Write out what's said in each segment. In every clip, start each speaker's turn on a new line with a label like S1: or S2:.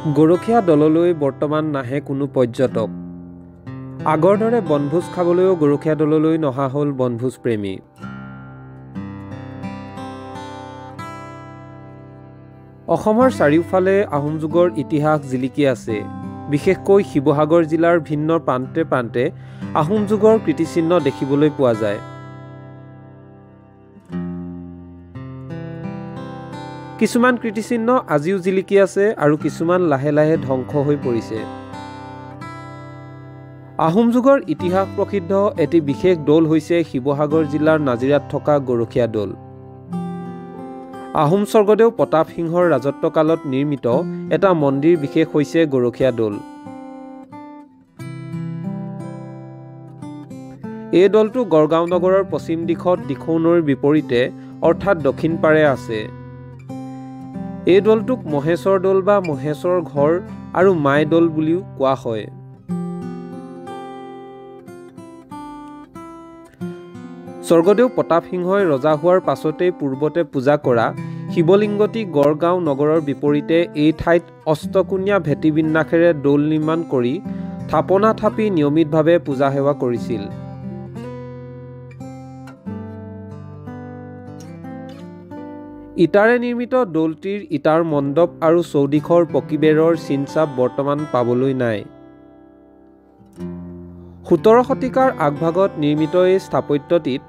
S1: গৰখীয়া দললৈ বৰ্তমান নাহে কোনো পৰ্যটক। আগৰ দৰে বনভোজ খাবলৈও গৰখীয়া দললৈ নহা হ'ল বনভোজ প্ৰেমী। অসমৰ চাৰিওফালে আহোম যুগৰ ইতিহাস জিলিকি আছে। বিশেষকৈ শিৱসাগৰ জিলাৰ ভিন্ন প্ৰান্তে প্ৰান্তে আহোম যুগৰ কীৰ্তিচিহ্ন দেখিবলৈ পোৱা যায়। কিছুমান কীৰ্তিচিহ্ন আজিও জিলিকি আছে আৰু কিছুমান লাহে লাহে ধ্বংস হৈ পৰিছে। আহোম যুগৰ ইতিহাস প্ৰসিদ্ধ এটি বিশেষ দৌল হৈছে শিৱসাগৰ জিলাৰ নাজিৰাত থকা গৰখীয়া দৌল। আহোম স্বৰ্গদেউ প্ৰতাপ সিংহৰ ৰাজত্বকালত নিৰ্মিত এটা মন্দিৰ বিশেষ হৈছে গৰখীয়া দৌল। এই দৌলটো গড়গাঁও নগৰৰ পশ্চিম দিশত দিখৌ নৈৰ বিপৰীতে অৰ্থাৎ দক্ষিণ পাৰে আছে। এই দৌলটোক মহেশ্বৰ দৌল বা মহেশ্বৰ ঘৰ আৰু মাই দৌল বুলিও কোৱা হয়। স্বৰ্গদেউ প্ৰতাপ সিংহই ৰজা হোৱাৰ পাছতেই পূৰ্বতে পূজা কৰা শিৱলিংগটি গড়গাঁও নগৰৰ বিপৰীতে এই ঠাইত অষ্টকোণীয়া ভেটি বিন্যাসেৰে দৌল নিৰ্মাণ কৰি থাপনা থাপি নিয়মিতভাৱে পূজা সেৱা কৰিছিল। ইটাৰে নিৰ্মিত দৌলটিৰ ইটাৰ মণ্ডপ আৰু চৌদিশৰ পকীবেৰৰ চিনচাপ বৰ্তমান পাবলৈ নাই। ১৭ শতিকাৰ আগভাগত নিৰ্মিত এই স্থাপত্যটিত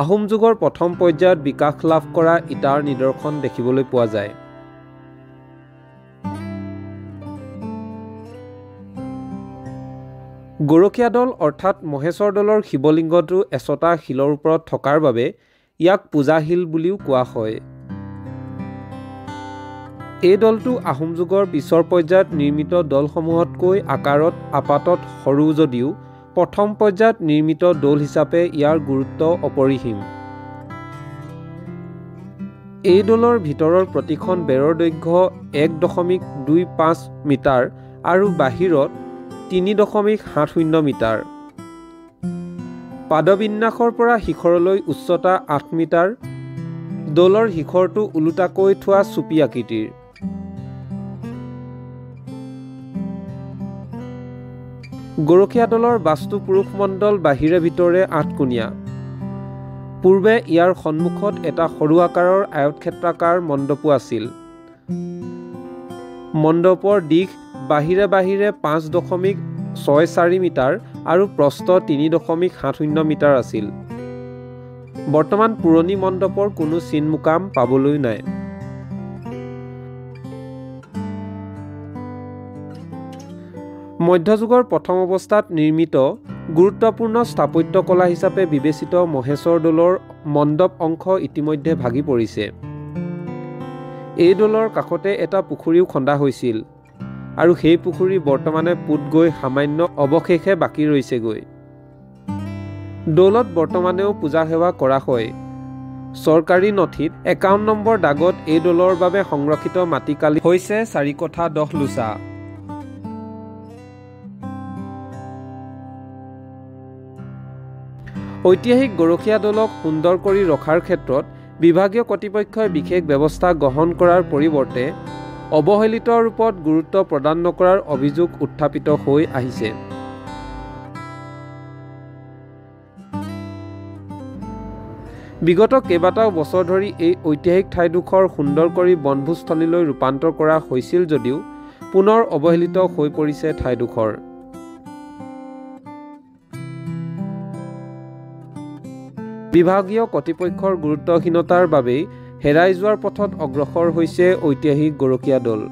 S1: আহোম যুগৰ প্ৰথম পৰ্যায়ত বিকাশ লাভ কৰা ইটাৰ নিদৰ্শন দেখিবলৈ পোৱা যায়। গৰখীয়া দৌল অৰ্থাৎ মহেশ্বৰ দৌলৰ শিৱলিংগটো এচটা শিলৰ ওপৰত থকাৰ বাবে ইয়াক পূজাশিল বুলিও কোৱা হয়। এই দৌলটো আহোম যুগৰ পিছৰ পৰ্যায়ত নিৰ্মিত দৌলসমূহতকৈ আকাৰত আপাতত সৰু যদিও প্ৰথম পৰ্যায়ত নিৰ্মিত দৌল হিচাপে ইয়াৰ গুৰুত্ব অপৰিসীম। এই দৌলৰ ভিতৰৰ প্ৰতিখন বেৰৰ দৈৰ্ঘ্য ১.২৫ মিটাৰ আৰু বাহিৰত ৩.৭০ মিটাৰ। পাদবিন্যাসৰ পৰা শিখৰলৈ উচ্চতা ৮ মিটাৰ। দৌলৰ শিখৰটো ওলোটাকৈ থোৱা চুপি আকৃতিৰ। গৰখীয়া দৌলৰ বাস্তু পুৰুষ মণ্ডল বাহিৰে ভিতৰে ৮কোণীয়া। পূৰ্বে ইয়াৰ সন্মুখত এটা সৰু আকাৰৰ আয়তক্ষেত্ৰাকাৰ মণ্ডপো আছিল। মণ্ডপৰ দিশ বাহিৰে বাহিৰে ৫.৬৪ মিটাৰ আৰু প্ৰস্থ ৩.৭০ মিটাৰ আছিল। বৰ্তমান পুৰণি মণ্ডপৰ কোনো চিন-মোকাম পাবলৈ নাই। মধ্যযুগৰ প্ৰথম অৱস্থাত নিৰ্মিত গুৰুত্বপূৰ্ণ স্থাপত্যকলা হিচাপে বিবেচিত মহেশ্বৰ দৌলৰ মণ্ডপ অংশ ইতিমধ্যে ভাগি পৰিছে। এই দৌলৰ কাষতে এটা পুখুৰীও খন্দা হৈছিল আৰু সেই পুখুৰী বৰ্তমানে পোত গৈ সামান্য অৱশেষে বাকী ৰৈছেগৈ। দৌলত বৰ্তমানেও পূজা সেৱা কৰা হয়। চৰকাৰী নথিত ৫১ নম্বৰ দাগত এই দৌলৰ বাবে সংৰক্ষিত মাটিকালি হৈছে ৪ কঠা ১০ লোচা। ঐতিহাসিক গৰখীয়া দৌলক সুন্দৰ কৰি ৰখাৰ ক্ষেত্ৰত বিভাগীয় কৰ্তৃপক্ষই বিশেষ ব্যৱস্থা গ্ৰহণ কৰাৰ পৰিৱৰ্তে অৱহেলিত ৰূপত গুৰুত্ব প্ৰদান নকৰাৰ অভিযোগ উত্থাপিত হৈ আহিছে। বিগত কেইবাটাও বছৰ ধৰি এই ঐতিহাসিক ঠাইডোখৰ সুন্দৰ কৰি বনভোজস্থলীলৈ ৰূপান্তৰ কৰা হৈছিল যদিও পুনৰ অৱহেলিত হৈ পৰিছে ঠাইডোখৰ। বিভাগীয় কৰ্তৃপক্ষৰ গুৰুত্বহীনতাৰ বাবেই হেৰাই যোৱাৰ পথত অগ্ৰসৰ হৈছে ঐতিহাসিক গৰখীয়া দৌল।